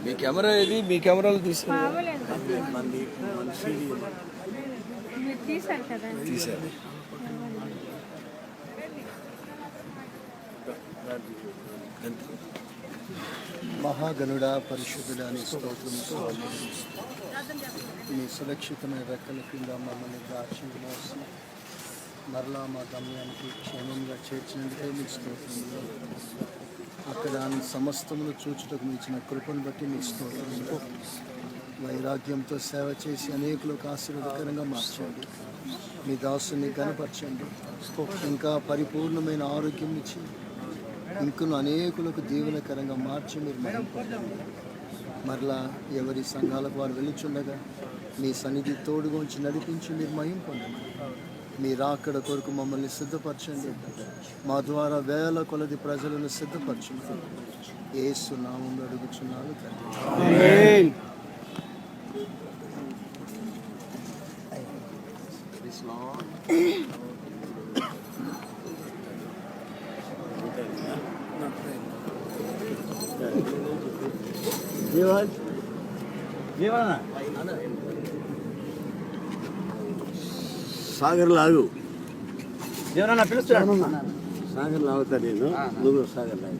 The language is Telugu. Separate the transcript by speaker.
Speaker 1: మీ కెమెరా ఏది? మీ కెమెరాలు తీసారు.
Speaker 2: మహాగణుడా, పరిశుద్ధుడా నీ స్తోత్రముతో మీ సురక్షితమైన రెక్కల కింద మమ్మల్ని దాచి మోసి మరలా మా గమ్యానికి క్షేమంగా చేర్చినందుకే మీ స్తోత్రములు. అక్కడ సమస్తమును చూచుటకు మించిన కృపను బట్టి మీ స్తోత్రములు. వైరాగ్యంతో సేవ చేసి అనేకులకు ఆశీర్వాదకరంగా మార్చండి. మీ దాసుని గణపరచండి. ఇంకా పరిపూర్ణమైన ఆరోగ్యం ఇచ్చి ఇంకను అనేకులకు దీవెనకరంగా మార్చి మీరు మహింపొందండి. మరలా ఎవరి సంఘాలకు వారు వెలుచుండగా మీ సన్నిధి తోడుగా ఉంచి నడిపించి మీరు మహింపొందండి. మీ రాకడ కొరకు మమ్మల్ని సిద్ధపరచండి. మా ద్వారా వేల కొలది ప్రజలను సిద్ధపరచండి. యేసు నామములో అడుగుచున్నాను తండ్రి.
Speaker 3: సాగర్ లాగు
Speaker 4: ఏమన్నా పిలుస్తున్నాను.
Speaker 3: సాగర్ లాగుతా నేను, నువ్వు సాగర్ లాగు.